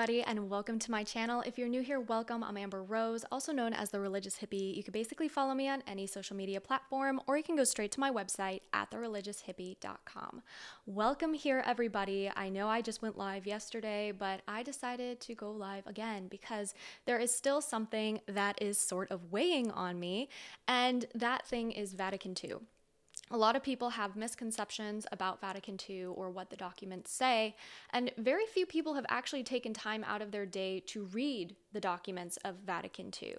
everybody, and welcome to my channel. If you're new here, welcome. I'm Amber Rose, also known as the Religious Hippie. You can basically follow me on any social media platform, or you can go straight to my website at thereligioushippie.com. Welcome here, everybody. I know I just went live yesterday, but I decided to go live again because there is still something that is sort of weighing on me, and that thing is Vatican II. A lot of people have misconceptions about Vatican II or what the documents say, and very few people have actually taken time out of their day to read the documents of Vatican II.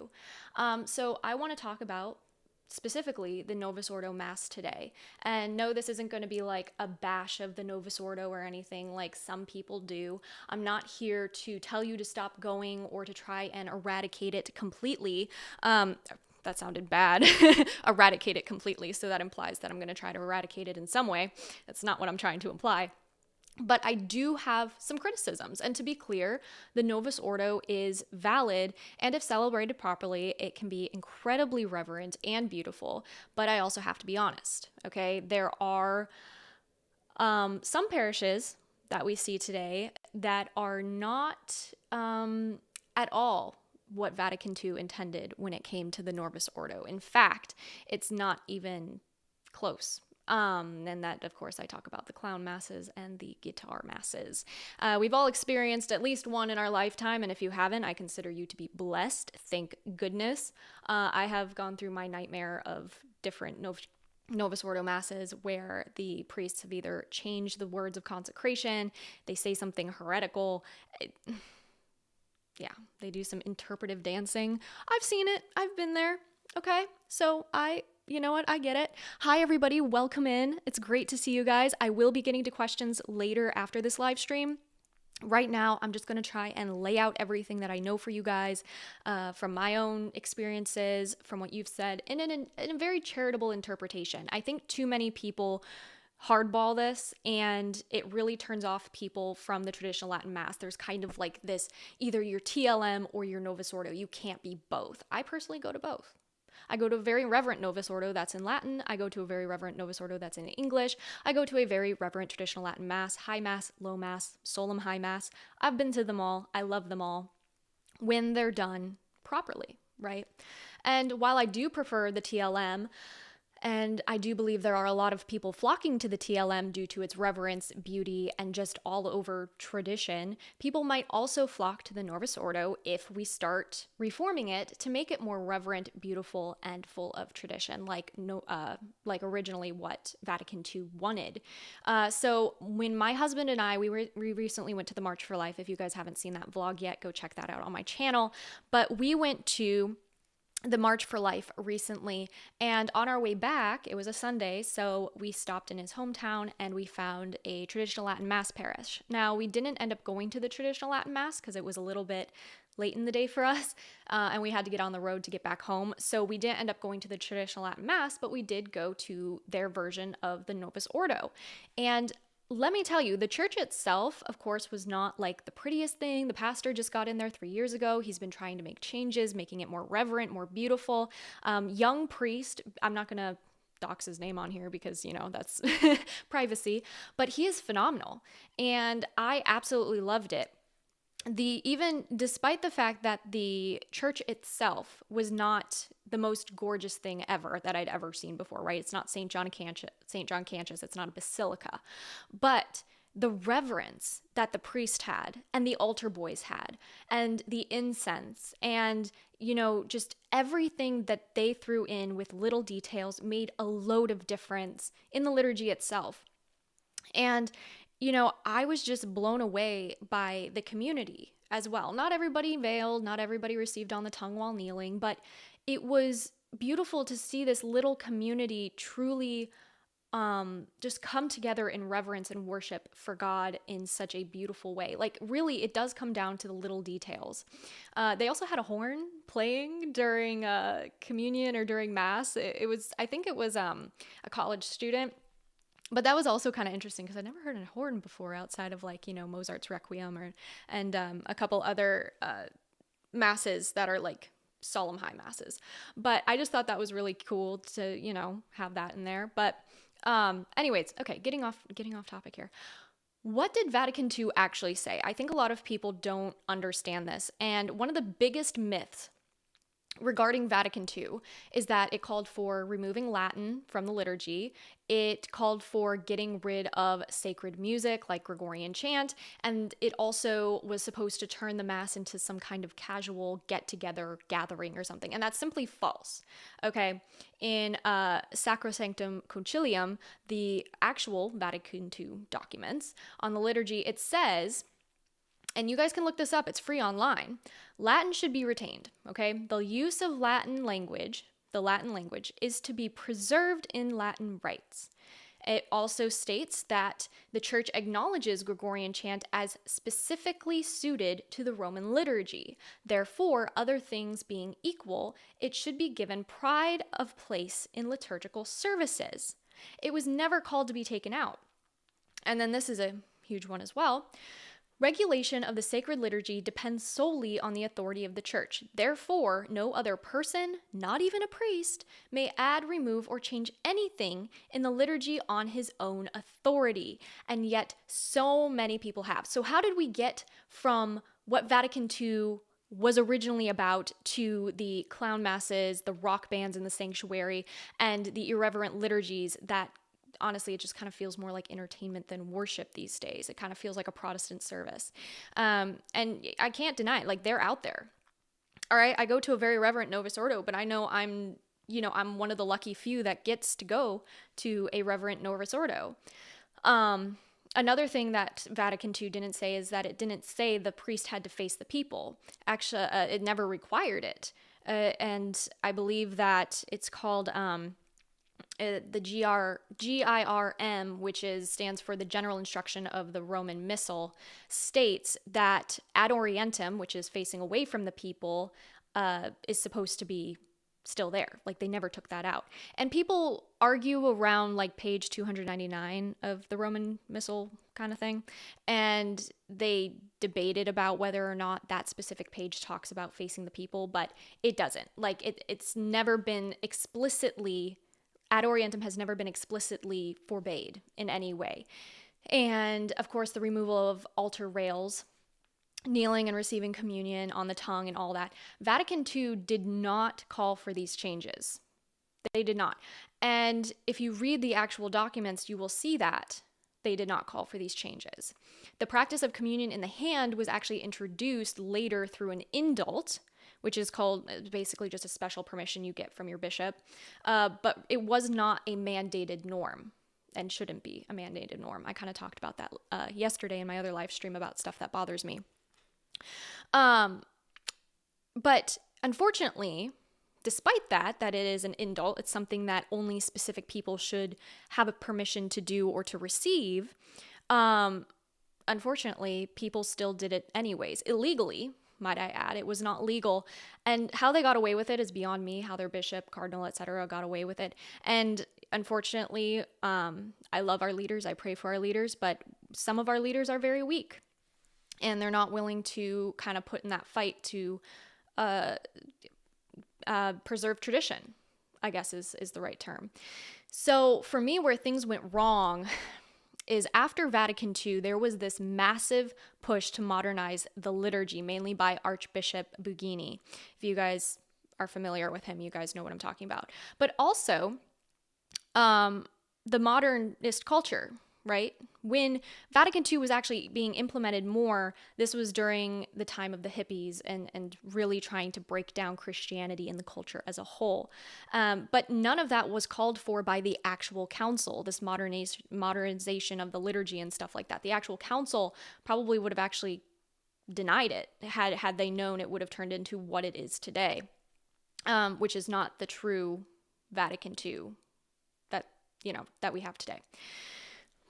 So I want to talk about specifically the Novus Ordo Mass today. And no, this isn't going to be like a bash of the Novus Ordo or anything like some people do. I'm not here to tell you to stop going or to try and eradicate it completely. That sounded bad. Eradicate it completely. So that implies that I'm going to try to eradicate it in some way. That's not what I'm trying to imply. But I do have some criticisms. And to be clear, the Novus Ordo is valid. And if celebrated properly, it can be incredibly reverent and beautiful. But I also have to be honest. Okay. There are some parishes that we see today that are not at all what Vatican II intended when it came to the Novus Ordo. In fact, it's not even close. And that, of course, I talk about the clown masses and the guitar masses. We've all experienced at least one in our lifetime, and if you haven't, I consider you to be blessed. Thank goodness. I have gone through my nightmare of different Novus Ordo masses where the priests have either changed the words of consecration, they say something heretical. Yeah, they do some interpretive dancing. I've seen it. I've been there. Okay, so you know what? I get it. Hi, everybody. Welcome in. It's great to see you guys. I will be getting to questions later after this live stream. Right now, I'm just going to try and lay out everything that I know for you guys from my own experiences, from what you've said, in a very charitable interpretation. I think too many people hardball this, and it really turns off people from the traditional Latin Mass. There's kind of like this, either you're TLM or you're Novus Ordo. You can't be both. I personally go to both. I go to a very reverent Novus Ordo that's in Latin. I go to a very reverent Novus Ordo that's in English. I go to a very reverent traditional Latin Mass, High Mass, Low Mass, Solemn High Mass. I've been to them all. I love them all when they're done properly, right? And while I do prefer the TLM, and I do believe there are a lot of people flocking to the TLM due to its reverence, beauty, and just all over tradition, people might also flock to the Novus Ordo if we start reforming it to make it more reverent, beautiful, and full of tradition, like originally what Vatican II wanted. So when my husband and I, we recently went to the March for Life. If you guys haven't seen that vlog yet, go check that out on my channel. But we went to the March for Life recently, and on our way back, it was a Sunday, so we stopped in his hometown and we found a traditional Latin Mass parish. Now, we didn't end up going to the traditional Latin Mass because it was a little bit late in the day for us, and we had to get on the road to get back home, so we didn't end up going to the traditional Latin Mass, but we did go to their version of the Novus Ordo. And let me tell you, the church itself, of course, was not like the prettiest thing. The pastor just got in there 3 years ago. He's been trying to make changes, making it more reverent, more beautiful. Young priest, I'm not going to dox his name on here because, you know, that's privacy, but he is phenomenal. And I absolutely loved it. Even despite the fact that the church itself was not the most gorgeous thing ever that I'd ever seen before, right? It's not St. John Cantius, it's not a basilica, but the reverence that the priest had and the altar boys had and the incense and, you know, just everything that they threw in with little details made a load of difference in the liturgy itself. And you know, I was just blown away by the community as well. Not everybody veiled, not everybody received on the tongue while kneeling, but it was beautiful to see this little community truly just come together in reverence and worship for God in such a beautiful way. Like, really, it does come down to the little details. They also had a horn playing during communion or during Mass. I think it was a college student. But that was also kind of interesting because I'd never heard a horn before outside of, like, you know, Mozart's Requiem and a couple other masses that are like solemn high masses. But I just thought that was really cool to, you know, have that in there. But anyways, okay, getting off topic here. What did Vatican II actually say? I think a lot of people don't understand this. And one of the biggest myths regarding Vatican II is that it called for removing Latin from the liturgy. It called for getting rid of sacred music like Gregorian chant, and it also was supposed to turn the Mass into some kind of casual get-together gathering or something, and that's simply false. Okay, in Sacrosanctum Concilium, the actual Vatican II documents on the liturgy, it says, and you guys can look this up, it's free online, Latin should be retained, okay? The use of Latin language, the Latin language, is to be preserved in Latin rites. It also states that the church acknowledges Gregorian chant as specifically suited to the Roman liturgy. Therefore, other things being equal, it should be given pride of place in liturgical services. It was never called to be taken out. And then this is a huge one as well. Regulation of the sacred liturgy depends solely on the authority of the church. Therefore, no other person, not even a priest, may add, remove, or change anything in the liturgy on his own authority. And yet, so many people have. So how did we get from what Vatican II was originally about to the clown masses, the rock bands in the sanctuary, and the irreverent liturgies that honestly, it just kind of feels more like entertainment than worship these days. It kind of feels like a Protestant service. And I can't deny it, like they're out there. All right, I go to a very reverent Novus Ordo, but I know I'm one of the lucky few that gets to go to a reverent Novus Ordo. Another thing that Vatican II didn't say is that it didn't say the priest had to face the people. Actually, it never required it. And I believe that it's called the GIRM, which stands for the General Instruction of the Roman Missal, states that ad orientem, which is facing away from the people, is supposed to be still there. Like they never took that out. And people argue around like page 299 of the Roman Missal kind of thing. And they debated about whether or not that specific page talks about facing the people, but it doesn't. Like it's never been explicitly, ad orientem has never been explicitly forbade in any way. And of course, the removal of altar rails, kneeling and receiving communion on the tongue and all that. Vatican II did not call for these changes. They did not. And if you read the actual documents, you will see that they did not call for these changes. The practice of communion in the hand was actually introduced later through an indult, which is called basically just a special permission you get from your bishop. But it was not a mandated norm and shouldn't be a mandated norm. I kind of talked about that yesterday in my other live stream about stuff that bothers me. But unfortunately, despite that it is an indult, it's something that only specific people should have a permission to do or to receive. Unfortunately, people still did it anyways, illegally, might I add. It was not legal. And how they got away with it is beyond me, how their bishop, cardinal, etc. got away with it. And unfortunately, I love our leaders. I pray for our leaders, but some of our leaders are very weak. And they're not willing to kind of put in that fight to preserve tradition, I guess is the right term. So for me, where things went wrong is after Vatican II, there was this massive push to modernize the liturgy, mainly by Archbishop Bugini. If you guys are familiar with him, you guys know what I'm talking about. But also the modernist culture, right? When Vatican II was actually being implemented more, this was during the time of the hippies and really trying to break down Christianity and the culture as a whole. But none of that was called for by the actual council, this modernization of the liturgy and stuff like that. The actual council probably would have actually denied it had they known it would have turned into what it is today, which is not the true Vatican II that we have today.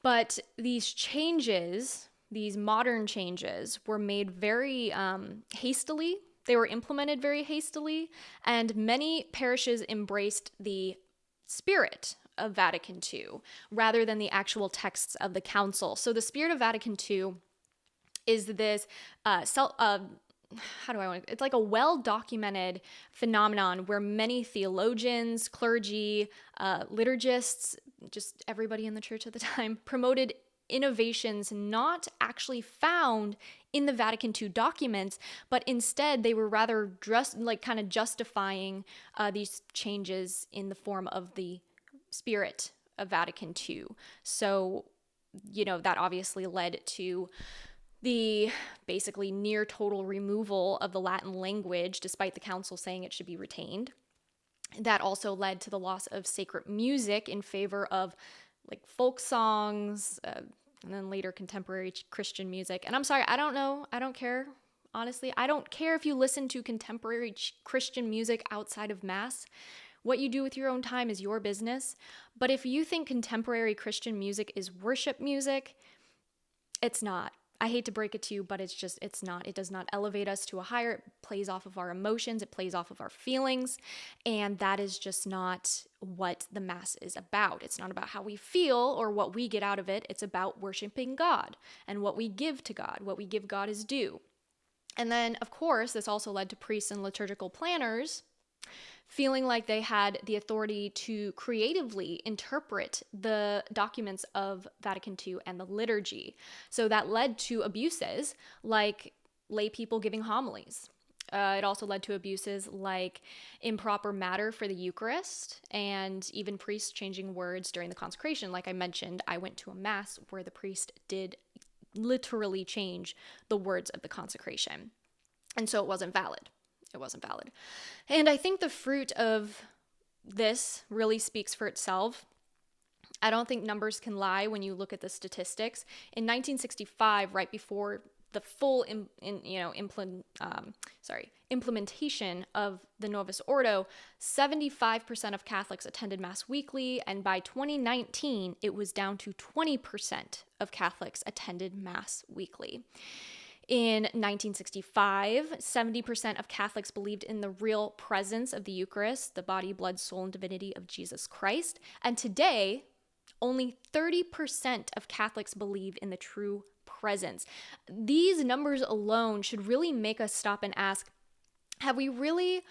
But these changes, these modern changes, were made very hastily. They were implemented very hastily, and many parishes embraced the spirit of Vatican II rather than the actual texts of the council. So the spirit of Vatican II is this it's like a well-documented phenomenon where many theologians, clergy, liturgists, just everybody in the church at the time promoted innovations not actually found in the Vatican II documents, but instead they were rather just like kind of justifying these changes in the form of the spirit of Vatican II. So, that obviously led to the basically near total removal of the Latin language, despite the council saying it should be retained. That also led to the loss of sacred music in favor of like folk songs, and then later contemporary Christian music. And I'm sorry, I don't know. I don't care. Honestly, I don't care if you listen to contemporary Christian music outside of Mass. What you do with your own time is your business. But if you think contemporary Christian music is worship music, it's not. I hate to break it to you, but it's not. It does not elevate us to a higher. It plays off of our emotions. It plays off of our feelings. And that is just not what the Mass is about. It's not about how we feel or what we get out of it. It's about worshiping God and what we give to God. What we give God is due. And then, of course, this also led to priests and liturgical planners feeling like they had the authority to creatively interpret the documents of Vatican II and the liturgy. So that led to abuses like lay people giving homilies. It also led to abuses like improper matter for the Eucharist and even priests changing words during the consecration. Like I mentioned, I went to a Mass where the priest did literally change the words of the consecration. And so it wasn't valid. It wasn't valid. And I think the fruit of this really speaks for itself. I don't think numbers can lie when you look at the statistics. In 1965, right before the full implementation of the Novus Ordo, 75% of Catholics attended Mass weekly, and by 2019, it was down to 20% of Catholics attended Mass weekly. In 1965, 70% of Catholics believed in the real presence of the Eucharist, the body, blood, soul, and divinity of Jesus Christ. And today, only 30% of Catholics believe in the true presence. These numbers alone should really make us stop and ask, have we really,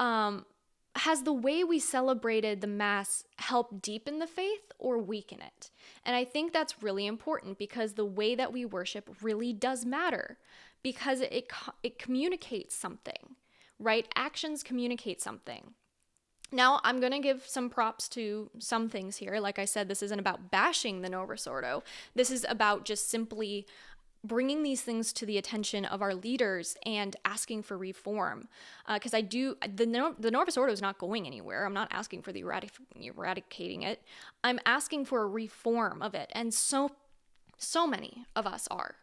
has the way we celebrated the Mass helped deepen the faith or weaken it? And I think that's really important because the way that we worship really does matter because it communicates something, right? Actions communicate something. Now, I'm going to give some props to some things here. Like I said, this isn't about bashing the Novus Ordo. This is about just simply bringing these things to the attention of our leaders and asking for reform. Because the Novus Ordo is not going anywhere. I'm not asking for the eradicating it. I'm asking for a reform of it. And so many of us are.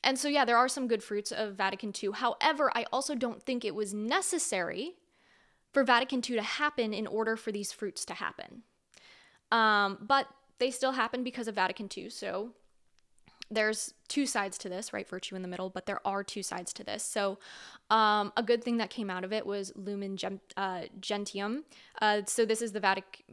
And so, yeah, there are some good fruits of Vatican II. However, I also don't think it was necessary for Vatican II to happen in order for these fruits to happen. But they still happen because of Vatican II. So there's two sides to this, right? Virtue in the middle, but there are two sides to this. So a good thing that came out of it was Lumen Gentium. So this is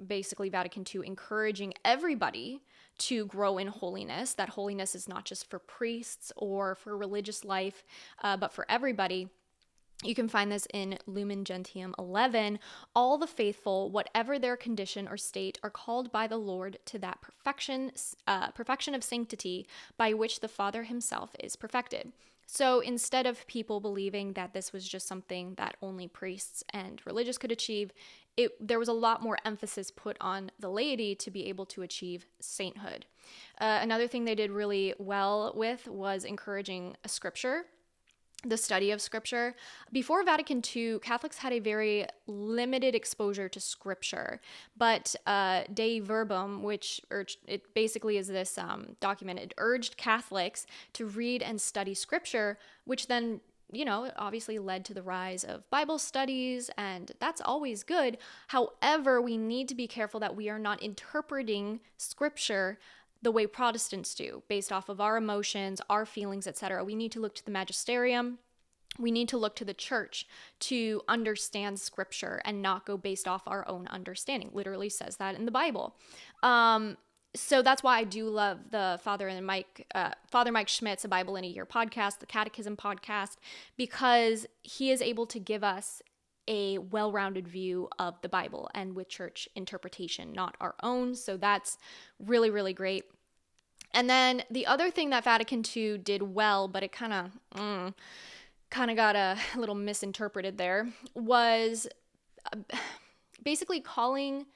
basically Vatican II encouraging everybody to grow in holiness. That holiness is not just for priests or for religious life, but for everybody. You can find this in Lumen Gentium 11. All the faithful, whatever their condition or state, are called by the Lord to that perfection of sanctity by which the Father himself is perfected. So instead of people believing that this was just something that only priests and religious could achieve, there was a lot more emphasis put on the laity to be able to achieve sainthood. Another thing they did really well with was encouraging scripture. The study of scripture. Before Vatican II, Catholics had a very limited exposure to scripture, but Dei Verbum, it basically is this document, it urged Catholics to read and study scripture, which then, obviously led to the rise of Bible studies, and that's always good. However, we need to be careful that we are not interpreting scripture the way Protestants do, based off of our emotions, our feelings, etc. We need to look to the magisterium. We need to look to the church to understand scripture and not go based off our own understanding. Literally says that in the Bible. So that's why I do love the Father Mike Schmidt's A Bible in a Year podcast, the Catechism podcast, because he is able to give us a well-rounded view of the Bible and with church interpretation, not our own. So that's really, really great. And then the other thing that Vatican II did well, but it kind of got a little misinterpreted there, was basically calling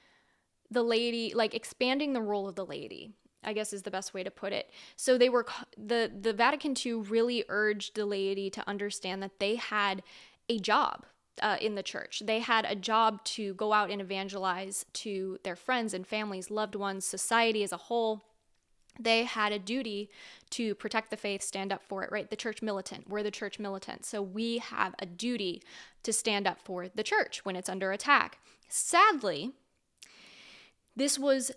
the laity, like expanding the role of the laity, I guess is the best way to put it. So they were, the Vatican II really urged the laity to understand that they had a job in the church. They had a job to go out and evangelize to their friends and families, loved ones, society as a whole. They had a duty to protect the faith, stand up for it, right? The church militant. We're the church militant. So we have a duty to stand up for the church when it's under attack. Sadly, this was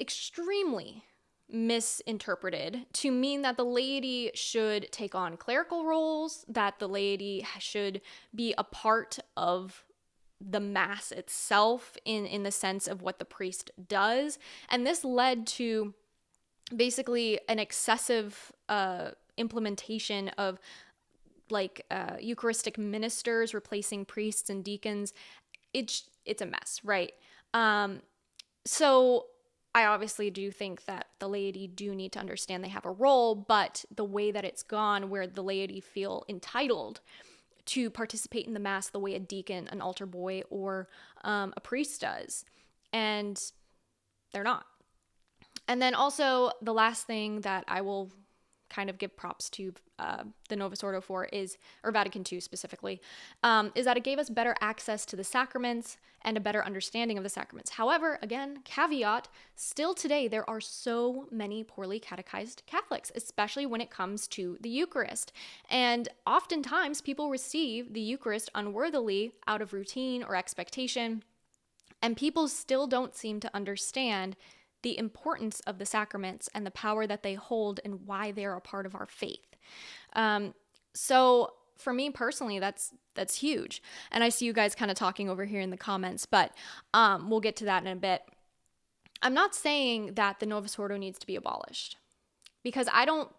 extremely misinterpreted to mean that the laity should take on clerical roles, that the laity should be a part of the mass itself in the sense of what the priest does. And this led to basically an excessive implementation of Eucharistic ministers replacing priests and deacons. It's a mess, right? So I obviously do think that the laity do need to understand they have a role, but the way that it's gone, where the laity feel entitled to participate in the mass the way a deacon, an altar boy, or a priest does, and they're not. And then also the last thing that I will kind of give props to the Novus Ordo for is, or Vatican II specifically, is that it gave us better access to the sacraments and a better understanding of the sacraments. However, again, caveat, still today there are so many poorly catechized Catholics, especially when it comes to the Eucharist. And oftentimes people receive the Eucharist unworthily out of routine or expectation, and people still don't seem to understand the importance of the sacraments and the power that they hold and why they're a part of our faith. So for me personally, that's huge. And I see you guys kind of talking over here in the comments, but we'll get to that in a bit. I'm not saying that the Novus Ordo needs to be abolished, because I don't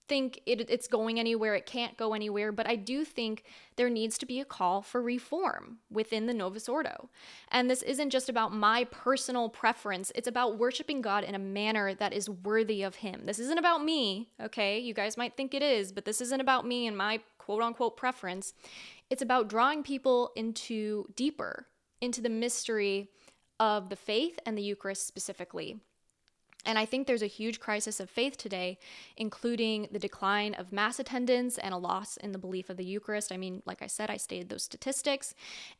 think it's going anywhere. It can't go anywhere, but I do think there needs to be a call for reform within the Novus Ordo. And this isn't just about my personal preference. It's about worshiping God in a manner that is worthy of him. This isn't about me, okay? You guys might think it is, but this isn't about me and my quote unquote preference. It's about drawing people deeper into the mystery of the faith and the Eucharist specifically. And I think there's a huge crisis of faith today, including the decline of mass attendance and a loss in the belief of the Eucharist. I mean, like I said, I stated those statistics,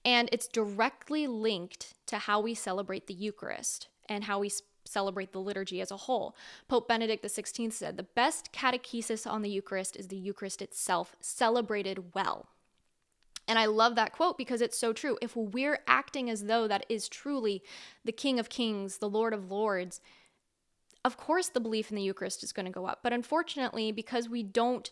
and it's directly linked to how we celebrate the Eucharist and how we celebrate the liturgy as a whole. Pope Benedict XVI said, "The best catechesis on the Eucharist is the Eucharist itself, celebrated well." And I love that quote because it's so true. If we're acting as though that is truly the King of Kings, the Lord of Lords, of course the belief in the Eucharist is going to go up. But unfortunately, because we don't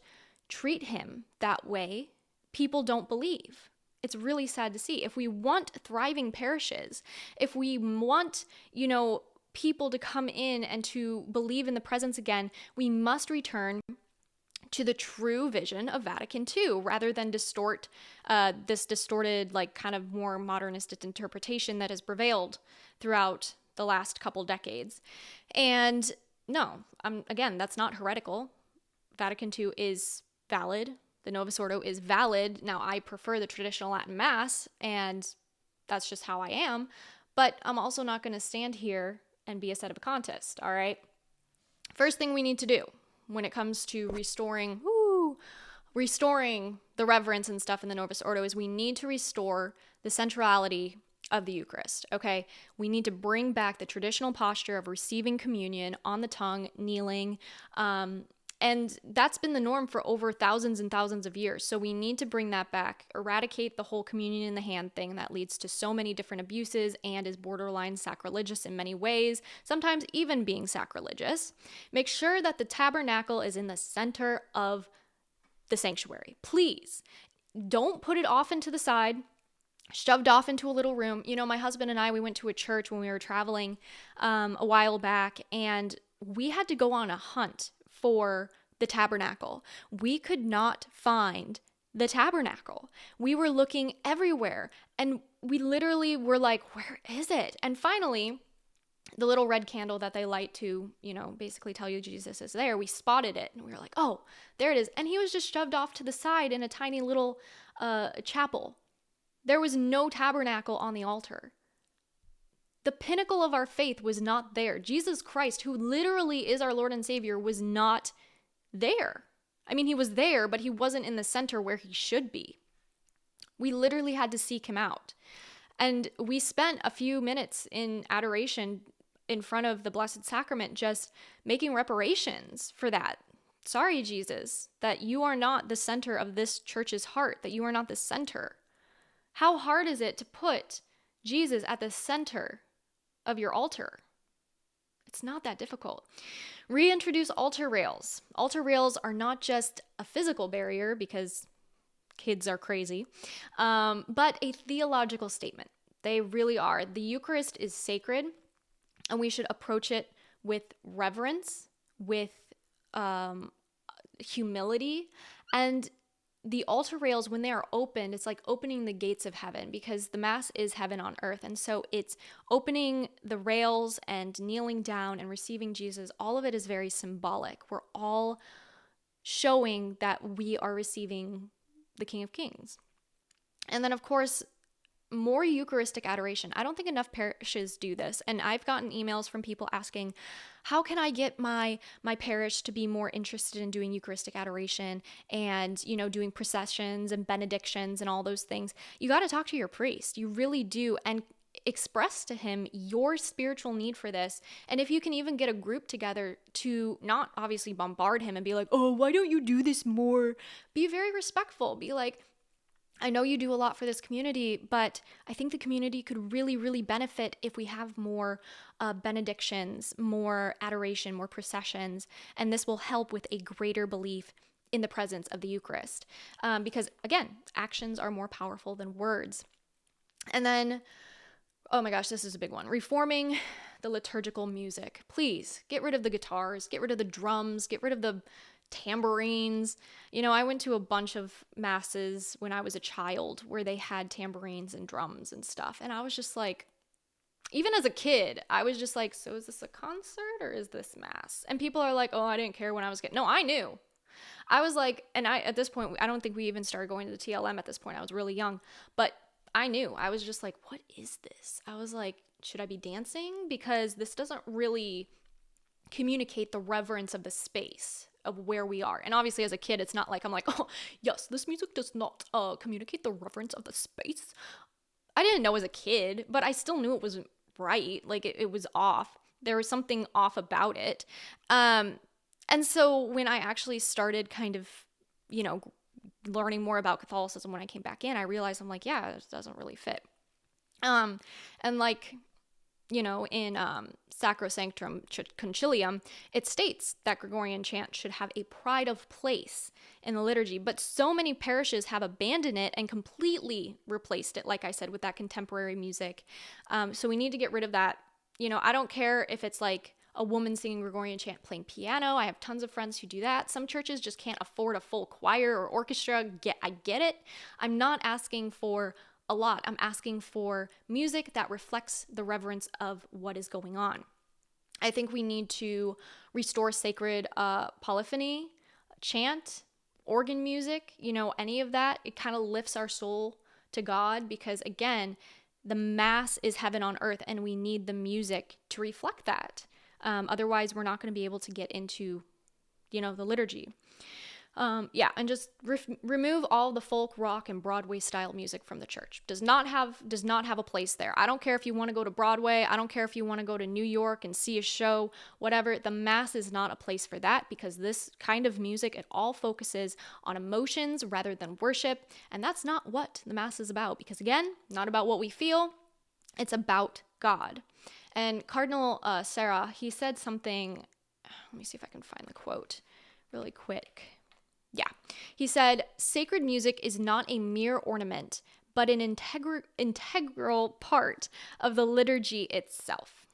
treat him that way, people don't believe. It's really sad to see. If we want thriving parishes, if we want, people to come in and to believe in the presence again, we must return to the true vision of Vatican II rather than distort this distorted, kind of more modernistic interpretation that has prevailed throughout the last couple decades. And no, again, that's not heretical. Vatican II is valid. The Novus Ordo is valid. Now, I prefer the traditional Latin Mass, and that's just how I am. But I'm also not going to stand here and be a set of a contest, all right? First thing we need to do when it comes to restoring the reverence and stuff in the Novus Ordo is we need to restore the centrality of the Eucharist, okay? We need to bring back the traditional posture of receiving communion on the tongue, kneeling, and that's been the norm for over thousands and thousands of years. So we need to bring that back, eradicate the whole communion in the hand thing that leads to so many different abuses and is borderline sacrilegious in many ways, sometimes even being sacrilegious. Make sure that the tabernacle is in the center of the sanctuary. Please don't put it off into the side, shoved off into a little room. My husband and I, we went to a church when we were traveling a while back, and we had to go on a hunt for the tabernacle. We could not find the tabernacle. We were looking everywhere, and we literally were like, where is it? And finally, the little red candle that they light to, basically tell you Jesus is there, we spotted it and we were like, oh, there it is. And he was just shoved off to the side in a tiny little chapel. There was no tabernacle on the altar. The pinnacle of our faith was not there. Jesus Christ, who literally is our Lord and Savior, was not there. I mean, he was there, but he wasn't in the center where he should be. We literally had to seek him out. And we spent a few minutes in adoration in front of the Blessed Sacrament, just making reparations for that. Sorry, Jesus, that you are not the center of this church's heart, that you are not the center. How hard is it to put Jesus at the center of your altar? It's not that difficult. Reintroduce altar rails. Altar rails are not just a physical barrier because kids are crazy, but a theological statement. They really are. The Eucharist is sacred, and we should approach it with reverence, with humility, and the altar rails, when they are opened, it's like opening the gates of heaven, because the Mass is heaven on earth. And so it's opening the rails and kneeling down and receiving Jesus. All of it is very symbolic. We're all showing that we are receiving the King of Kings. And then, of course, more Eucharistic adoration. I don't think enough parishes do this. And I've gotten emails from people asking, how can I get my parish to be more interested in doing Eucharistic adoration and, doing processions and benedictions and all those things? You got to talk to your priest. You really do. And express to him your spiritual need for this. And if you can even get a group together to not obviously bombard him and be like, oh, why don't you do this more? Be very respectful. Be like, I know you do a lot for this community, but I think the community could really, really benefit if we have more benedictions, more adoration, more processions, and this will help with a greater belief in the presence of the Eucharist. Because again, actions are more powerful than words. And then, oh my gosh, this is a big one. Reforming the liturgical music. Please get rid of the guitars, get rid of the drums, get rid of the tambourines. I went to a bunch of masses when I was a child where they had tambourines and drums and stuff. And I was just like, even as a kid, I was just like, so is this a concert or is this mass? And people are like, oh, I didn't care when I was a kid. No, I knew. I was like, and at this point, I don't think we even started going to the TLM at this point. I was really young, but I knew. I was just like, what is this? I was like, should I be dancing? Because this doesn't really communicate the reverence of the space of where we are. And obviously as a kid, it's not like I'm like, oh yes, this music does not communicate the reverence of the space. I didn't know as a kid, but I still knew it wasn't right. Like it was off. There was something off about it. And so when I actually started kind of, learning more about Catholicism when I came back in, I realized I'm like, yeah, this doesn't really fit. And like, in Sacrosanctum Concilium, it states that Gregorian chant should have a pride of place in the liturgy, but so many parishes have abandoned it and completely replaced it, like I said, with that contemporary music. So we need to get rid of that. I don't care if it's like a woman singing Gregorian chant playing piano. I have tons of friends who do that. Some churches just can't afford a full choir or orchestra. I get it. I'm not asking for a lot. I'm asking for music that reflects the reverence of what is going on. I think we need to restore sacred polyphony, chant, organ music, any of that. It kind of lifts our soul to God because, again, the Mass is heaven on earth and we need the music to reflect that. Otherwise, we're not going to be able to get into, the liturgy. And just remove all the folk, rock, and Broadway style music from the church. Does not have a place there. I don't care if you want to go to Broadway. I don't care if you want to go to New York and see a show, whatever. The Mass is not a place for that because this kind of music, it all focuses on emotions rather than worship. And that's not what the Mass is about because, again, not about what we feel. It's about God. And Cardinal Sarah, he said something, let me see if I can find the quote really quick. Yeah, he said, sacred music is not a mere ornament, but an integral part of the liturgy itself.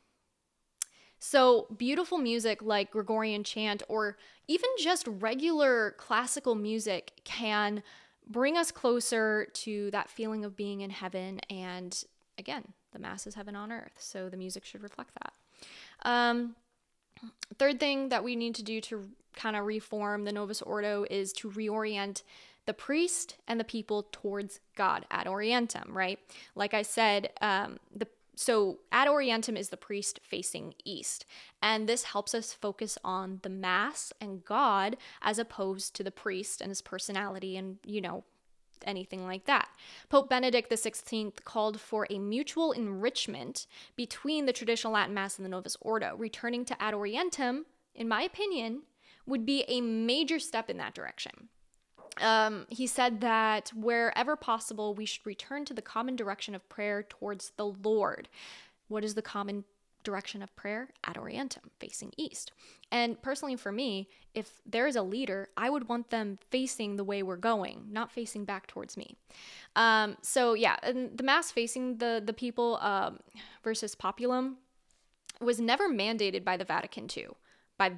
So beautiful music like Gregorian chant or even just regular classical music can bring us closer to that feeling of being in heaven. And again, the Mass is heaven on earth, so the music should reflect that. Third thing that we need to do to kind of reform the Novus Ordo is to reorient the priest and the people towards God ad orientem, right? Like I said, so ad orientem is the priest facing east, and this helps us focus on the Mass and God as opposed to the priest and his personality and, anything like that. Pope Benedict XVI called for a mutual enrichment between the traditional Latin Mass and the Novus Ordo. Returning to ad orientem, in my opinion, would be a major step in that direction. He said that wherever possible, we should return to the common direction of prayer towards the Lord. What is the common direction of prayer? Ad orientem, facing east. And personally for me, if there is a leader, I would want them facing the way we're going, not facing back towards me. So yeah, and the Mass facing the people versus populum was never mandated by the Vatican II. By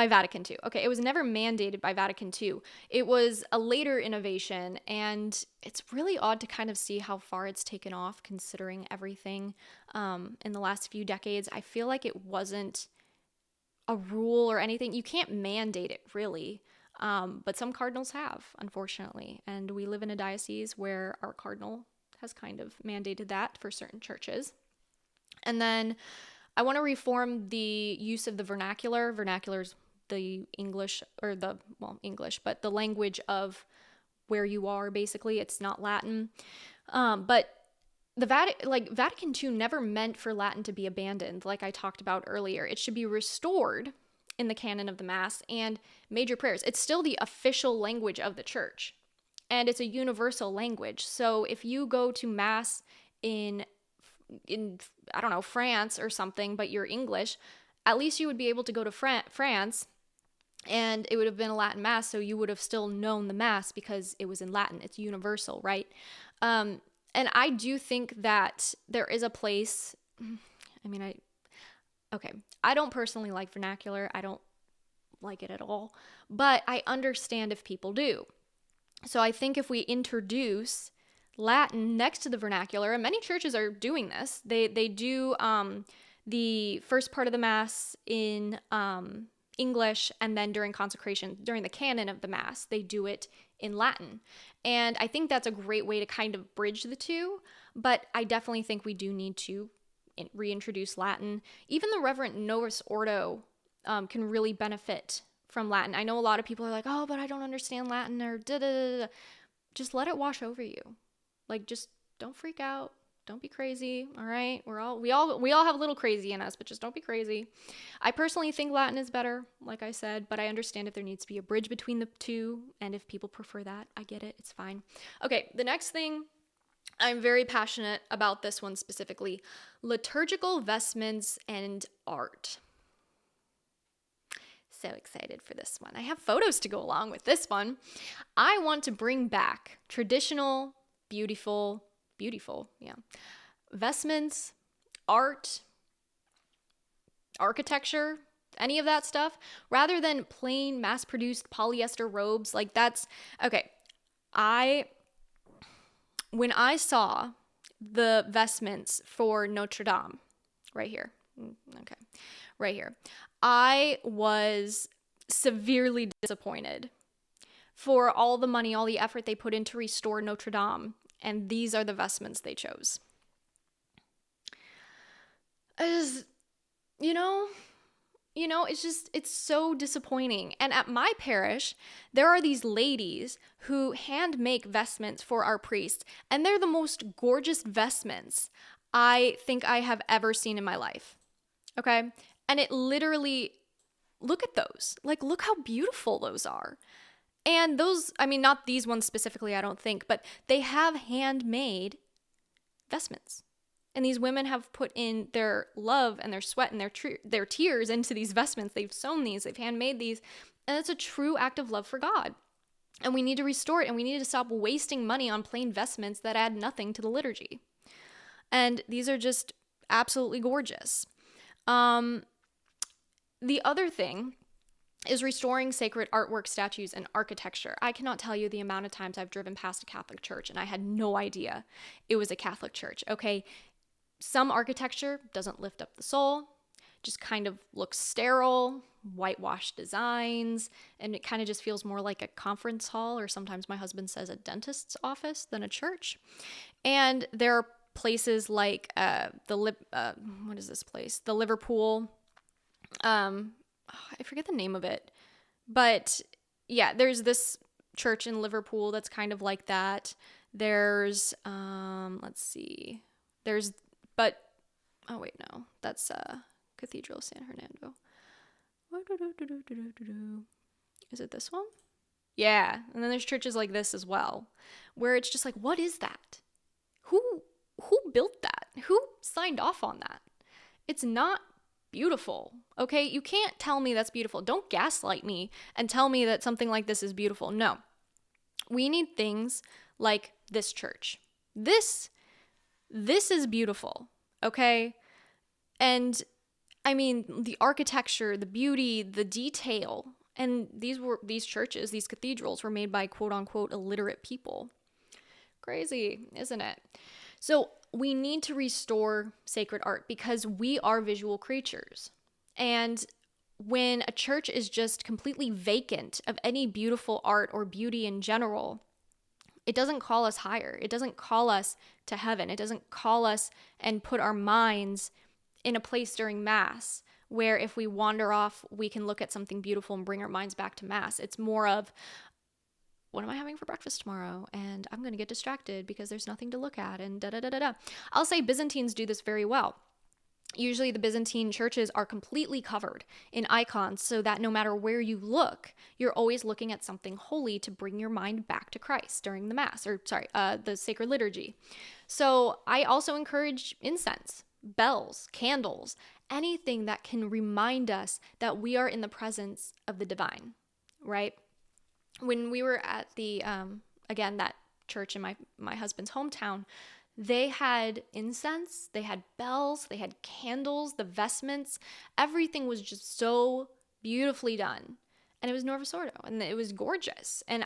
Vatican II. Okay, it was never mandated by Vatican II. It was a later innovation, and it's really odd to kind of see how far it's taken off considering everything in the last few decades. I feel like it wasn't a rule or anything. You can't mandate it, really, but some cardinals have, unfortunately, and we live in a diocese where our cardinal has kind of mandated that for certain churches. And then I want to reform the use of the vernacular. Vernacular's the English, but the language of where you are, basically. It's not Latin. But the Vatican II never meant for Latin to be abandoned, like I talked about earlier. It should be restored in the canon of the Mass and major prayers. It's still the official language of the Church, and it's a universal language. So if you go to Mass in I don't know, France or something, but you're English, at least you would be able to go to France and it would have been a Latin Mass, so you would have still known the Mass because it was in Latin. It's universal, right? And I do think that there is a place, I don't personally like vernacular. I don't like it at all, but I understand if people do. So I think if we introduce Latin next to the vernacular, and many churches are doing this. They do the first part of the Mass in English, and then during consecration, during the canon of the Mass, they do it in Latin. And I think that's a great way to kind of bridge the two, but I definitely think we do need to reintroduce Latin. Even the Reverend Novus Ordo can really benefit from Latin. I know a lot of people are like, oh, but I don't understand Latin, or da-da-da-da. Just let it wash over you. Just don't freak out. Don't be crazy. All right. We all have a little crazy in us, but just don't be crazy. I personally think Latin is better, like I said, but I understand if there needs to be a bridge between the two. And if people prefer that, I get it. It's fine. Okay. The next thing, I'm very passionate about this one specifically: liturgical vestments and art. So excited for this one. I have photos to go along with this one. I want to bring back traditional, beautiful, vestments, art, architecture, any of that stuff, rather than plain mass-produced polyester robes. Okay. When I saw the vestments for Notre Dame, right here, I was severely disappointed for all the money, all the effort they put in to restore Notre Dame, and these are the vestments they chose. It's so disappointing. And at my parish, there are these ladies who hand make vestments for our priests, and they're the most gorgeous vestments I think I have ever seen in my life. Okay? And it literally, look at those. Look how beautiful those are. And those, not these ones specifically, I don't think, but they have handmade vestments. And these women have put in their love and their sweat and their tears into these vestments. They've sewn these, they've handmade these, and it's a true act of love for God. And we need to restore it, and we need to stop wasting money on plain vestments that add nothing to the liturgy. And these are just absolutely gorgeous. The other thing is restoring sacred artwork, statues, and architecture. I cannot tell you the amount of times I've driven past a Catholic church and I had no idea it was a Catholic church, okay? Some architecture doesn't lift up the soul. just kind of looks sterile, whitewashed designs, and it kind of just feels more like a conference hall, or sometimes my husband says a dentist's office, than a church. And there are places like what is this place? The Liverpool. I forget the name of it, but yeah, there's this church in Liverpool that's kind of like that. There's let's see, oh wait, no, that's Cathedral of San Hernando. Is it this one? Yeah, and then there's churches like this as well, where it's just like, what is that? Who built that? Who signed off on that? It's not beautiful, okay? You can't tell me that's beautiful. Don't gaslight me and tell me that something like this is beautiful. No. We need things like this church. This is beautiful, okay? And I mean, the architecture, the beauty, the detail, and these churches, these cathedrals were made by quote unquote illiterate people. Crazy, isn't it? So we need to restore sacred art because we are visual creatures. And when a church is just completely vacant of any beautiful art or beauty in general, it doesn't call us higher. It doesn't call us to heaven. It doesn't call us and put our minds in a place during Mass where if we wander off, we can look at something beautiful and bring our minds back to Mass. It's more of, what am I having for breakfast tomorrow? And I'm going to get distracted because there's nothing to look at, and da-da-da-da-da. I'll say Byzantines do this very well. Usually the Byzantine churches are completely covered in icons so that no matter where you look, you're always looking at something holy to bring your mind back to Christ during the Mass, the sacred liturgy. So I also encourage incense, bells, candles, anything that can remind us that we are in the presence of the divine, right? When we were at the, again, that church in my husband's hometown, they had incense, they had bells, they had candles, the vestments, everything was just so beautifully done. And it was Novus Ordo, and it was gorgeous. And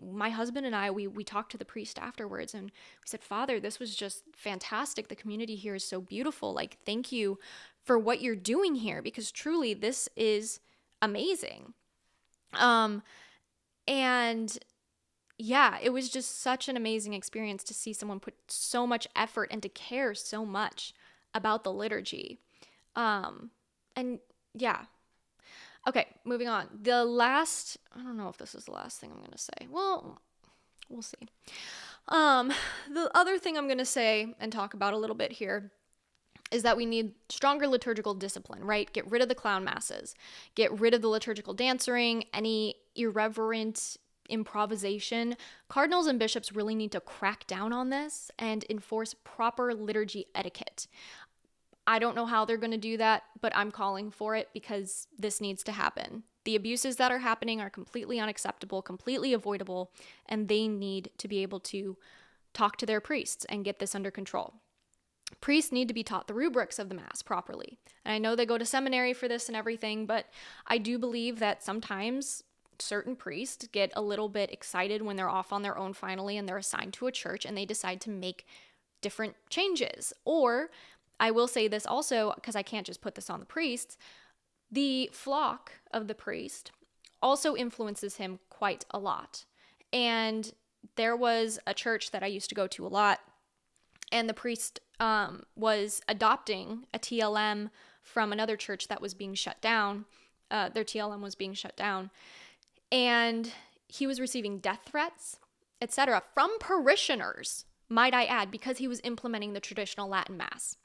my husband and I, we talked to the priest afterwards, and we said, Father, this was just fantastic. The community here is so beautiful. Like, thank you for what you're doing here, because truly this is amazing. And yeah, it was just such an amazing experience to see someone put so much effort and to care so much about the liturgy. And yeah. Okay, moving on. I don't know if this is the last thing I'm going to say. Well, we'll see. The other thing I'm going to say and talk about a little bit here is that we need stronger liturgical discipline, right? Get rid of the clown masses. Get rid of the liturgical dancing, any irreverent improvisation. Cardinals and bishops really need to crack down on this and enforce proper liturgy etiquette. I don't know how they're going to do that, but I'm calling for it because this needs to happen. The abuses that are happening are completely unacceptable, completely avoidable, and they need to be able to talk to their priests and get this under control. Priests need to be taught the rubrics of the Mass properly. And I know they go to seminary for this and everything, but I do believe that sometimes certain priests get a little bit excited when they're off on their own finally and they're assigned to a church and they decide to make different changes. Or I will say this also, because I can't just put this on the priests, the flock of the priest also influences him quite a lot. And there was a church that I used to go to a lot, and the priest was adopting a TLM from another church that was being shut down. Their TLM was being shut down. And he was receiving death threats, etc., from parishioners, might I add, because he was implementing the traditional Latin Mass.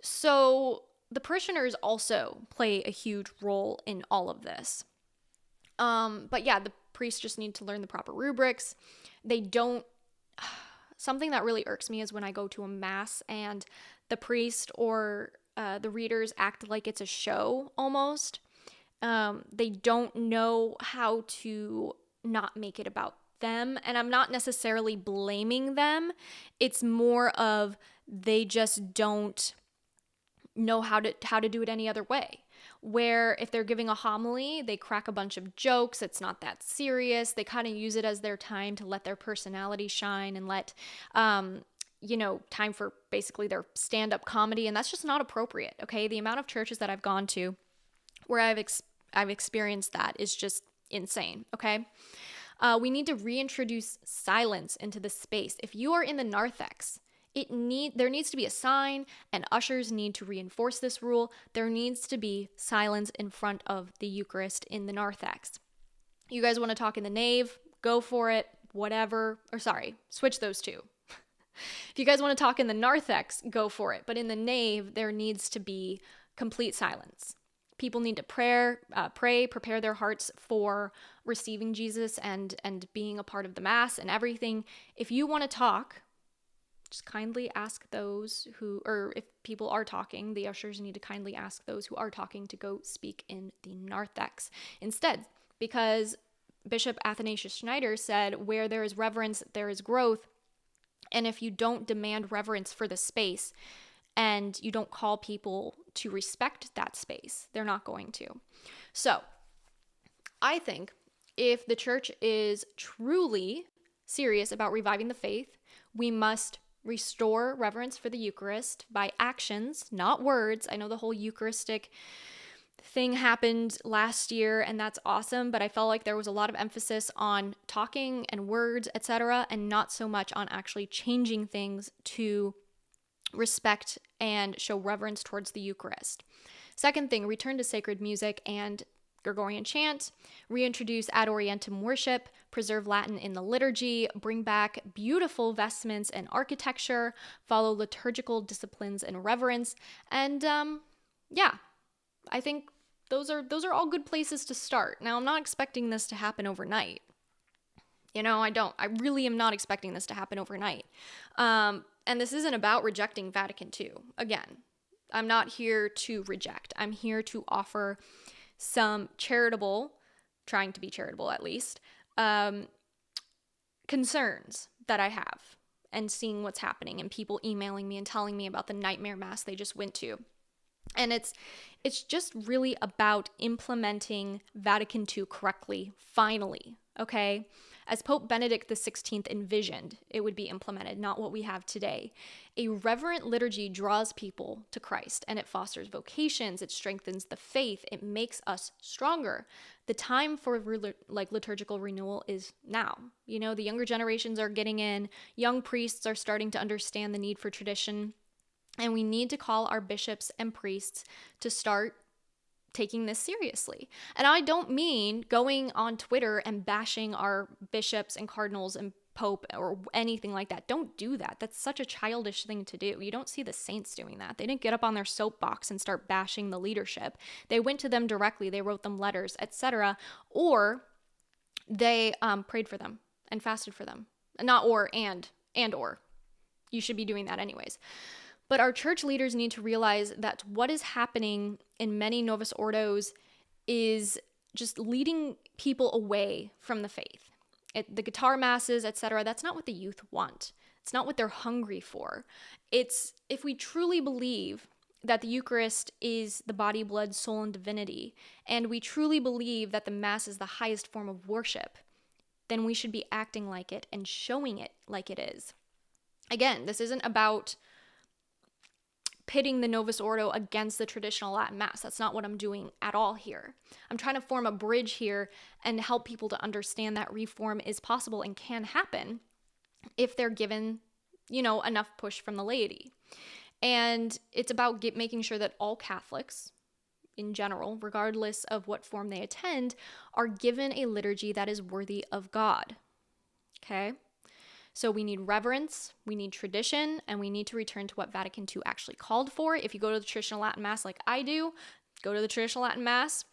So the parishioners also play a huge role in all of this. But yeah, the priests just need to learn the proper rubrics. Something that really irks me is when I go to a Mass and the priest or the readers act like it's a show almost. They don't know how to not make it about them. And I'm not necessarily blaming them. It's more of they just don't know how to do it any other way. Where if they're giving a homily, they crack a bunch of jokes. It's not that serious. They kind of use it as their time to let their personality shine and let time for basically their stand-up comedy, and that's just not appropriate, okay? The amount of churches that I've gone to where I've experienced that is just insane, okay? We need to reintroduce silence into the space. If you are in the narthex, there needs to be a sign, and ushers need to reinforce this rule. There needs to be silence in front of the Eucharist in the narthex. You guys want to talk in the nave? Go for it, whatever. Or sorry, switch those two. If you guys want to talk in the narthex, go for it. But in the nave, there needs to be complete silence. People need to pray, prepare their hearts for receiving Jesus and being a part of the Mass and everything. If you want to talk, just kindly ask those or if people are talking, the ushers need to kindly ask those who are talking to go speak in the narthex instead. Because Bishop Athanasius Schneider said, where there is reverence, there is growth. And if you don't demand reverence for the space and you don't call people to respect that space, they're not going to. So I think if the church is truly serious about reviving the faith, we must restore reverence for the Eucharist by actions, not words. I know the whole Eucharistic thing happened last year, and that's awesome, but I felt like there was a lot of emphasis on talking and words, etc., and not so much on actually changing things to respect and show reverence towards the Eucharist. Second thing, return to sacred music and Gregorian chant, reintroduce ad orientem worship, preserve Latin in the liturgy, bring back beautiful vestments and architecture, follow liturgical disciplines and reverence, and I think those are all good places to start. Now, I'm not expecting this to happen overnight. I really am not expecting this to happen overnight. And this isn't about rejecting Vatican II. Again, I'm not here to reject. I'm here to offer some trying to be charitable at least, concerns that I have and seeing what's happening and people emailing me and telling me about the nightmare mass they just went to. And it's just really about implementing Vatican II correctly, finally, okay? As Pope Benedict XVI envisioned, it would be implemented, not what we have today. A reverent liturgy draws people to Christ, and it fosters vocations, it strengthens the faith, it makes us stronger. The time for liturgical renewal is now. The younger generations are getting in, young priests are starting to understand the need for tradition, and we need to call our bishops and priests to start taking this seriously. And I don't mean going on Twitter and bashing our bishops and cardinals and pope or anything like that. Don't do that. That's such a childish thing to do. You don't see the saints doing that. They didn't get up on their soapbox and start bashing the leadership. They went to them directly. They wrote them letters, etc. Or they prayed for them and fasted for them. Not or, and or. You should be doing that anyways. But our church leaders need to realize that what is happening in many Novus Ordos is just leading people away from the faith. The guitar masses, etc., that's not what the youth want. It's not what they're hungry for. It's if we truly believe that the Eucharist is the body, blood, soul, and divinity, and we truly believe that the Mass is the highest form of worship, then we should be acting like it and showing it like it is. Again, this isn't about pitting the Novus Ordo against the traditional Latin Mass. That's not what I'm doing at all here. I'm trying to form a bridge here and help people to understand that reform is possible and can happen if they're given, enough push from the laity. And it's about making sure that all Catholics, in general, regardless of what form they attend, are given a liturgy that is worthy of God. Okay? So we need reverence, we need tradition, and we need to return to what Vatican II actually called for. If you go to the traditional Latin Mass like I do, go to the traditional Latin Mass.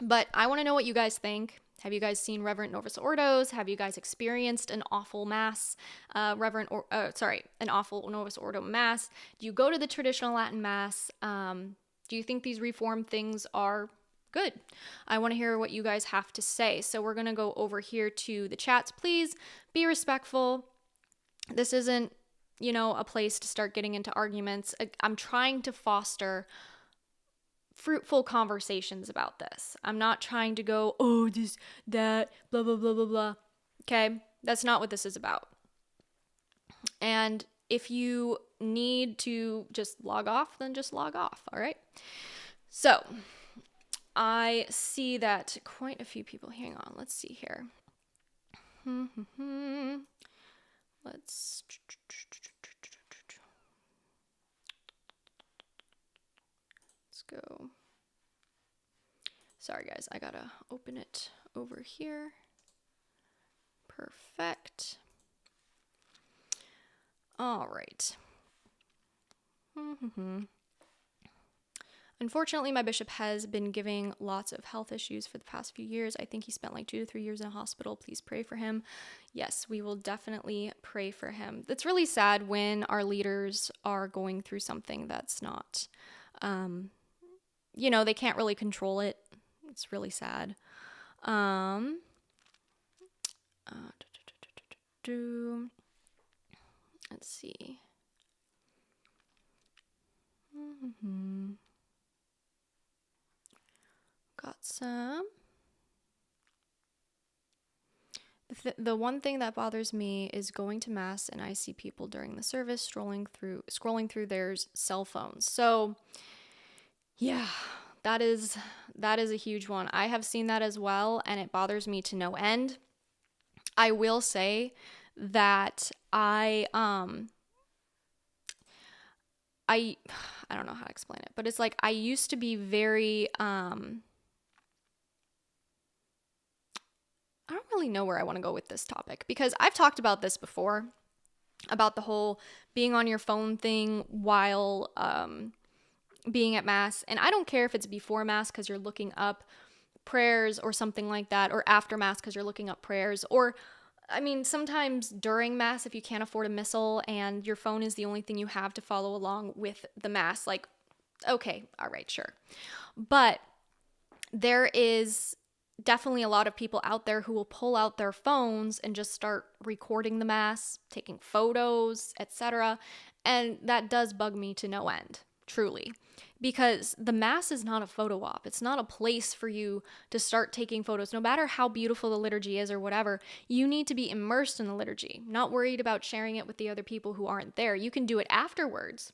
But I want to know what you guys think. Have you guys seen Reverent Novus Ordos? Have you guys experienced an awful Mass, an awful Novus Ordo Mass? Do you go to the traditional Latin Mass? Do you think these reform things are good? I want to hear what you guys have to say. So we're going to go over here to the chats. Please be respectful. This isn't, a place to start getting into arguments. I'm trying to foster fruitful conversations about this. I'm not trying to go, oh, this, that, blah, blah, blah, blah, blah. Okay? That's not what this is about. And If you need to just log off, then just log off. All right. So I see that quite a few people, hang on, let's see here. Let's go. Sorry guys, I gotta open it over here. Perfect. All right. Unfortunately, my bishop has been giving lots of health issues for the past few years. I think he spent like 2 to 3 years in a hospital. Please pray for him. Yes, we will definitely pray for him. It's really sad when our leaders are going through something that's not, they can't really control it. It's really sad. Let's see. Got some. The one thing that bothers me is going to mass and I see people during the service scrolling through their cell phones. So, yeah, that is a huge one. I have seen that as well, and it bothers me to no end. I will say that I don't know how to explain it, but it's like I used to be very I don't really know where I want to go with this topic, because I've talked about this before, about the whole being on your phone thing while being at mass. And I don't care if it's before mass because you're looking up prayers or something like that, or after mass because you're looking up prayers, or I mean, sometimes during mass, if you can't afford a missal and your phone is the only thing you have to follow along with the mass, like, okay, all right, sure. But there is definitely a lot of people out there who will pull out their phones and just start recording the mass, taking photos, etc. And that does bug me to no end, truly. Because the mass is not a photo op. It's not a place for you to start taking photos. No matter how beautiful the liturgy is or whatever, you need to be immersed in the liturgy, not worried about sharing it with the other people who aren't there. You can do it afterwards.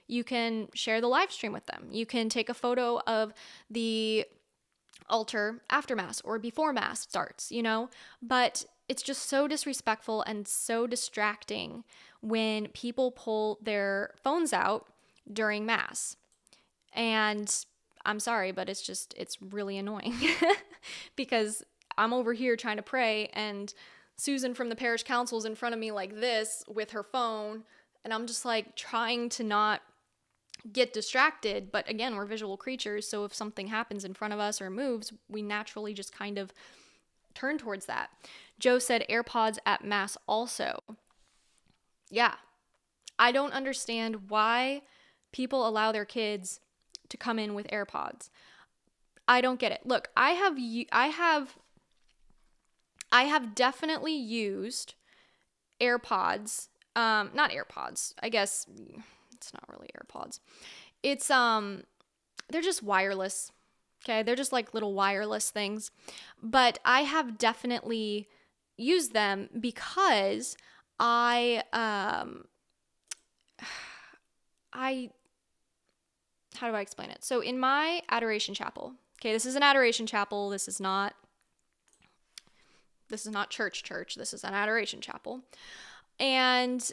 You can share the live stream with them. You can take a photo of the altar after mass or before mass starts, but it's just so disrespectful and so distracting when people pull their phones out during mass. And I'm sorry, but it's really annoying because I'm over here trying to pray and Susan from the parish council is in front of me like this with her phone, and I'm just like trying to not get distracted. But again, we're visual creatures, so if something happens in front of us or moves, we naturally just kind of turn towards that. Joe said AirPods at mass also. Yeah, I don't understand why people allow their kids to come in with AirPods. I don't get it. Look, I have definitely used AirPods, not AirPods, I guess. It's not really AirPods. It's, they're just wireless. Okay. They're just like little wireless things, but I have definitely used them because how do I explain it? So in my adoration chapel, okay, this is an adoration chapel. This is not church. This is an adoration chapel. And,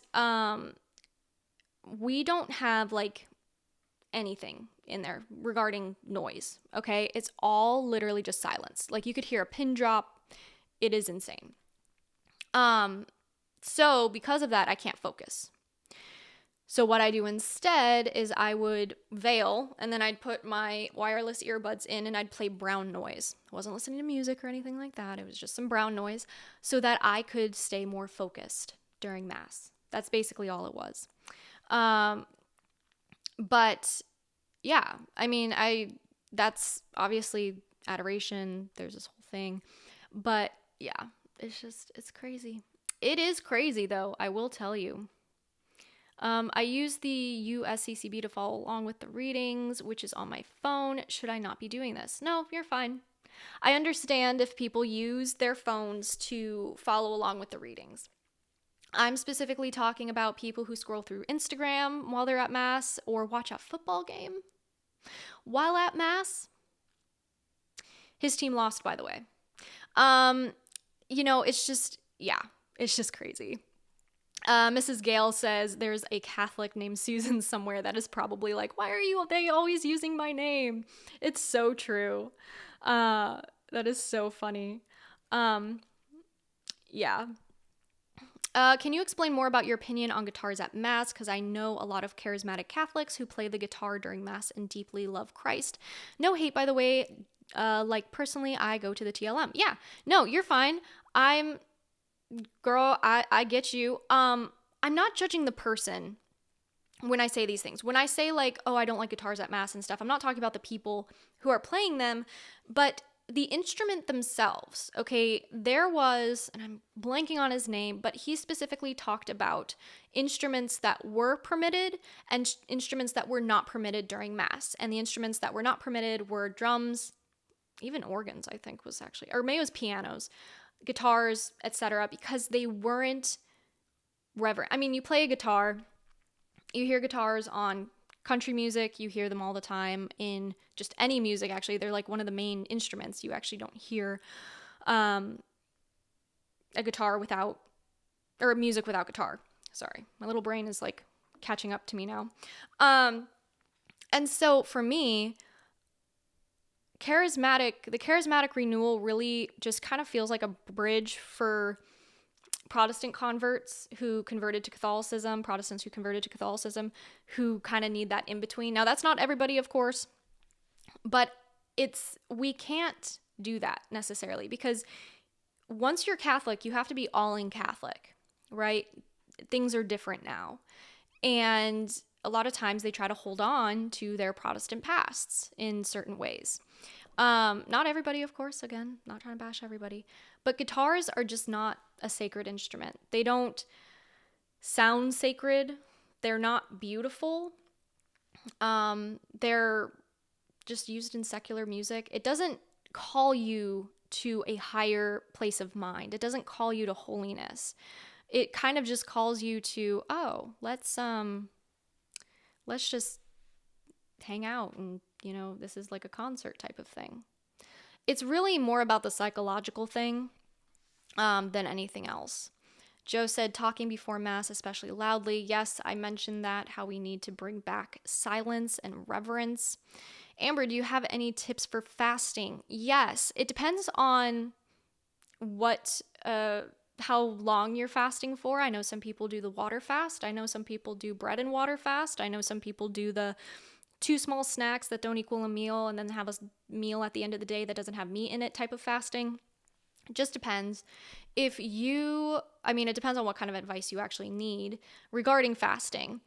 we don't have like anything in there regarding noise, okay? It's all literally just silence. Like you could hear a pin drop. It is insane. So because of that, I can't focus. So what I do instead is I would veil and then I'd put my wireless earbuds in and I'd play brown noise. I wasn't listening to music or anything like that. It was just some brown noise so that I could stay more focused during mass. That's basically all it was. But yeah, I mean, that's obviously adoration. There's this whole thing, but yeah, it's crazy. It is crazy though. I will tell you. I use the USCCB to follow along with the readings, which is on my phone. Should I not be doing this? No, you're fine. I understand if people use their phones to follow along with the readings. I'm specifically talking about people who scroll through Instagram while they're at Mass or watch a football game while at Mass. His team lost, by the way. It's just crazy. Mrs. Gale says there's a Catholic named Susan somewhere that is probably like, why are they always using my name? It's so true. That is so funny. Yeah. Can you explain more about your opinion on guitars at Mass? Because I know a lot of charismatic Catholics who play the guitar during Mass and deeply love Christ. No hate, by the way. Personally, I go to the TLM. Yeah, no, you're fine. Girl, I get you. I'm not judging the person when I say these things. When I say like, oh, I don't like guitars at Mass and stuff, I'm not talking about the people who are playing them, but the instrument themselves. Okay, there was, and I'm blanking on his name, but he specifically talked about instruments that were permitted and instruments that were not permitted during Mass. And the instruments that were not permitted were drums, even organs, I think was actually, or maybe it was pianos, guitars, etc., because they weren't reverent. I mean, you play a guitar, you hear guitars on country music, you hear them all the time in just any music. Actually, they're like one of the main instruments. You actually don't hear a guitar without, or music without guitar. Sorry, my little brain is like catching up to me now. And so for me, the charismatic renewal really just kind of feels like a bridge for Protestant converts who converted to Catholicism, Protestants who converted to Catholicism, who kind of need that in between. Now, that's not everybody, of course, but we can't do that necessarily, because once you're Catholic, you have to be all in Catholic, right? Things are different now. And a lot of times they try to hold on to their Protestant pasts in certain ways. Not everybody, of course, again, not trying to bash everybody, but guitars are just not a sacred instrument. They don't sound sacred. They're not beautiful. They're just used in secular music. It doesn't call you to a higher place of mind. It doesn't call you to holiness. It kind of just calls you to, oh, let's just hang out and, this is like a concert type of thing. It's really more about the psychological thing than anything else. Joe said talking before Mass, especially loudly. Yes, I mentioned that, how we need to bring back silence and reverence. Amber, do you have any tips for fasting? Yes, it depends on how long you're fasting for. I know some people do the water fast. I know some people do bread and water fast. I know some people do the 2 small snacks that don't equal a meal and then have a meal at the end of the day that doesn't have meat in it type of fasting. It just depends. It depends on what kind of advice you actually need regarding fasting.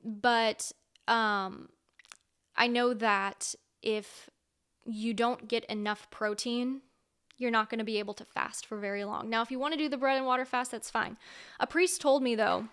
But I know that if you don't get enough protein, you're not going to be able to fast for very long. Now, if you want to do the bread and water fast, that's fine. A priest told me, though,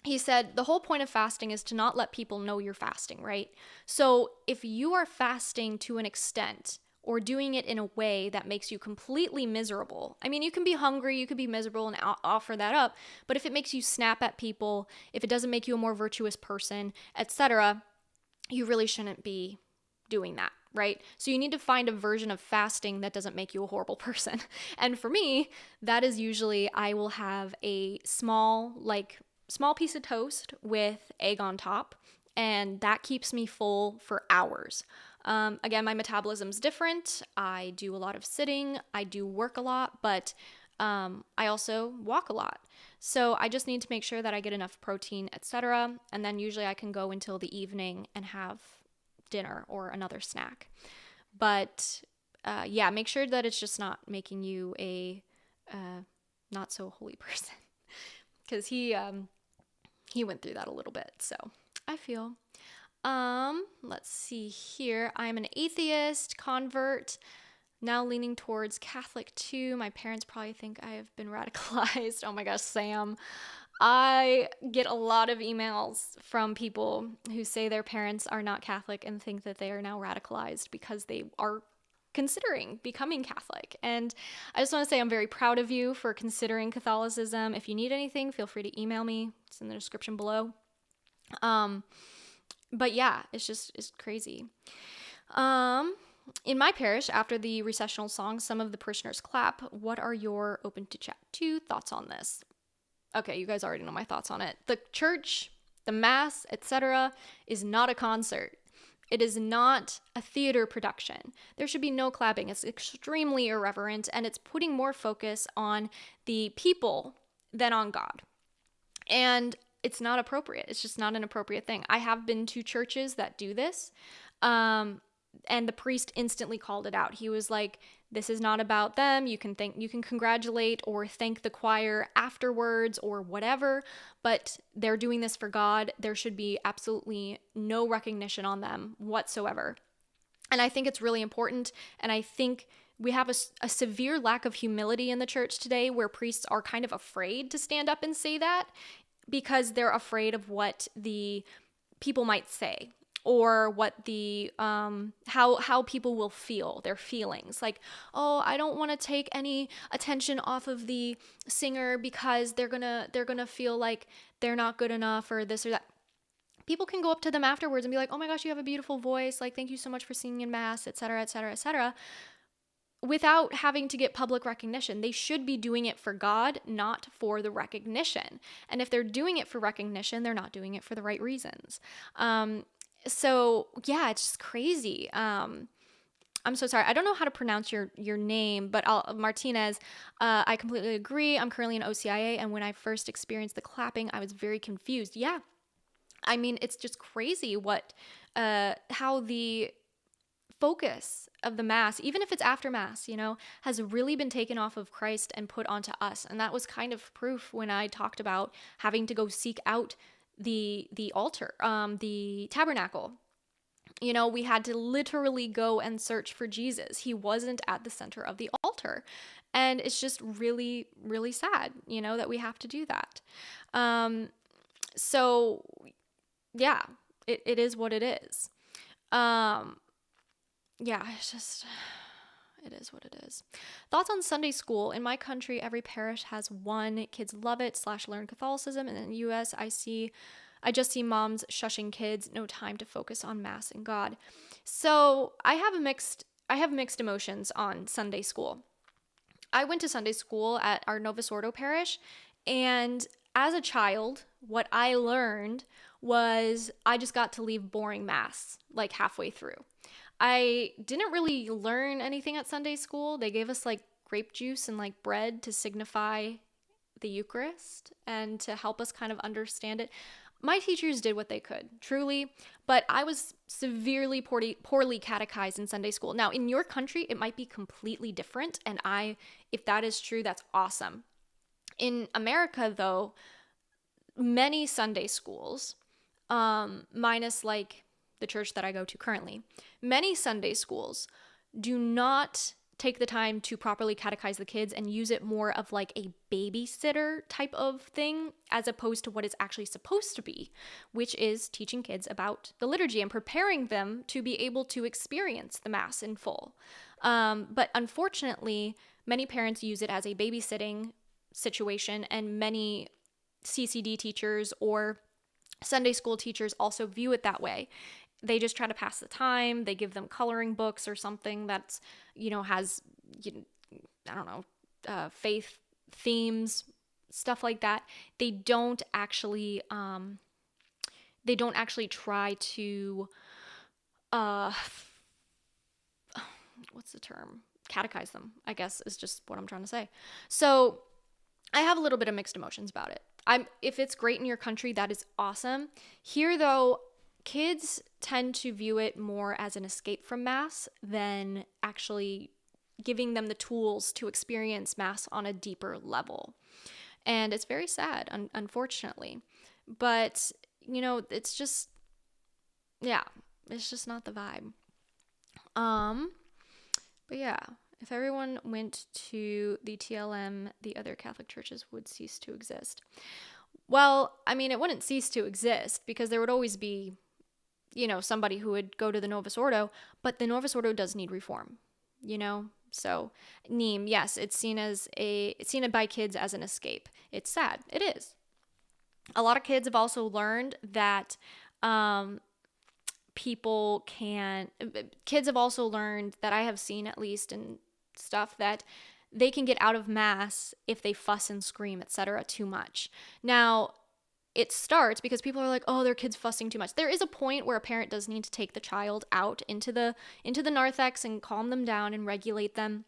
he said the whole point of fasting is to not let people know you're fasting, right? So if you are fasting to an extent or doing it in a way that makes you completely miserable, I mean, you can be hungry, you could be miserable and offer that up, but if it makes you snap at people, if it doesn't make you a more virtuous person, etc., you really shouldn't be doing that, right? So you need to find a version of fasting that doesn't make you a horrible person. And for me, that is usually I will have a small piece of toast with egg on top, and that keeps me full for hours. Again, my metabolism's different. I do a lot of sitting, I do work a lot, but I also walk a lot. So I just need to make sure that I get enough protein, etc. And then usually I can go until the evening and have dinner or another snack. But make sure that it's just not making you a not so holy person, because he went through that a little bit. So I feel. Let's see here. I'm an atheist convert, now leaning towards Catholic too. My parents probably think I have been radicalized. Oh my gosh, Sam. I get a lot of emails from people who say their parents are not Catholic and think that they are now radicalized because they are considering becoming Catholic. And I just want to say I'm very proud of you for considering Catholicism. If you need anything, feel free to email me. It's in the description below. But yeah, it's crazy. In my parish, after the recessional song, some of the parishioners clap. What are your open to chat to thoughts on this? Okay, you guys already know my thoughts on it. The church, the mass, etc. is not a concert. It is not a theater production. There should be no clapping. It's extremely irreverent, and it's putting more focus on the people than on God. And it's not appropriate. It's just not an appropriate thing. I have been to churches that do this, and the priest instantly called it out. He was like, this is not about them. You can congratulate or thank the choir afterwards or whatever, but they're doing this for God. There should be absolutely no recognition on them whatsoever. And I think it's really important. And I think we have a severe lack of humility in the church today, where priests are kind of afraid to stand up and say that because they're afraid of what the people might say, or what the how people will feel, their feelings. Like, oh, I don't want to take any attention off of the singer because they're gonna feel like they're not good enough or this or that. People can go up to them afterwards and be like, oh my gosh, you have a beautiful voice, like thank you so much for singing in mass, etc., etc., etc., without having to get public recognition. They should be doing it for God, not for the recognition. And if they're doing it for recognition, they're not doing it for the right reasons. So yeah, it's just crazy. I'm so sorry. I don't know how to pronounce your name, but Martinez, I completely agree. I'm currently in OCIA, and when I first experienced the clapping, I was very confused. Yeah. I mean, it's just crazy how the focus of the mass, even if it's after mass, has really been taken off of Christ and put onto us. And that was kind of proof when I talked about having to go seek out the altar, the tabernacle. We had to literally go and search for Jesus. He wasn't at the center of the altar. And it's just really, really sad, that we have to do that. So yeah, it is what it is. Yeah, it is what it is. Thoughts on Sunday school? In my country, every parish has one. Kids love it / learn Catholicism. And in the US, I just see moms shushing kids, no time to focus on mass and God. So I have mixed emotions on Sunday school. I went to Sunday school at our Novus Ordo parish, and as a child, what I learned was I just got to leave boring mass like halfway through. I didn't really learn anything at Sunday school. They gave us like grape juice and like bread to signify the Eucharist and to help us kind of understand it. My teachers did what they could, truly, but I was severely poorly catechized in Sunday school. Now, in your country, it might be completely different, and if that is true, that's awesome. In America, though, many Sunday schools, minus like the church that I go to currently, many Sunday schools do not take the time to properly catechize the kids and use it more of like a babysitter type of thing, as opposed to what it's actually supposed to be, which is teaching kids about the liturgy and preparing them to be able to experience the Mass in full. But unfortunately, many parents use it as a babysitting situation, and many CCD teachers or Sunday school teachers also view it that way. They just try to pass the time. They give them coloring books or something that's, has, I don't know, faith themes, stuff like that. They don't actually try to, what's the term? Catechize them, I guess, is just what I'm trying to say. So I have a little bit of mixed emotions about it. If it's great in your country, that is awesome. Here, though, kids tend to view it more as an escape from Mass than actually giving them the tools to experience Mass on a deeper level. And it's very sad, unfortunately. But, it's just, yeah, it's just not the vibe. But yeah, if everyone went to the TLM, the other Catholic churches would cease to exist. Well, I mean, it wouldn't cease to exist because there would always be, somebody who would go to the Novus Ordo, but the Novus Ordo does need reform. you know? So neem, yes, it's seen by kids as an escape. It's sad. It is. A lot of kids have also learned that kids have also learned that I have seen, at least in stuff, that they can get out of mass if they fuss and scream, etc., too much. Now, it starts because people are like, oh, their kid's fussing too much. There is a point where a parent does need to take the child out into the narthex and calm them down and regulate them.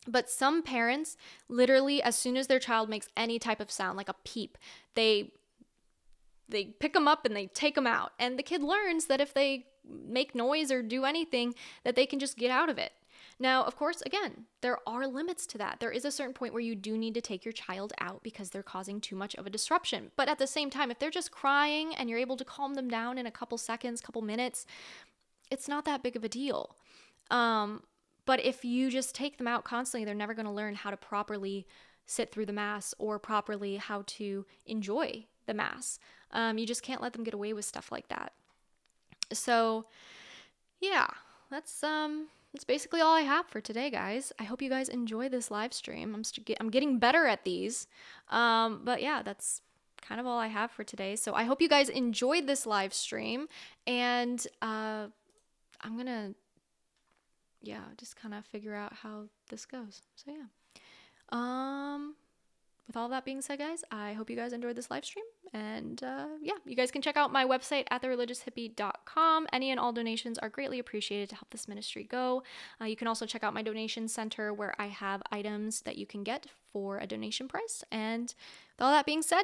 But some parents, literally, as soon as their child makes any type of sound, like a peep, they pick them up and they take them out. And the kid learns that if they make noise or do anything, that they can just get out of it. Now, of course, again, there are limits to that. There is a certain point where you do need to take your child out because they're causing too much of a disruption. But at the same time, if they're just crying and you're able to calm them down in a couple seconds, couple minutes, it's not that big of a deal. But if you just take them out constantly, they're never going to learn how to properly sit through the mass or properly how to enjoy the mass. You just can't let them get away with stuff like that. So, yeah, that's basically all I have for today, guys. I hope you guys enjoy this live stream. I'm getting better at these. But yeah, that's kind of all I have for today. So I hope you guys enjoyed this live stream, and I'm gonna, just kind of figure out how this goes. So yeah. With all that being said, guys, I hope you guys enjoyed this live stream. And you guys can check out my website at thereligioushippie.com. Any and all donations are greatly appreciated to help this ministry go. You can also check out my donation center where I have items that you can get for a donation price. And with all that being said,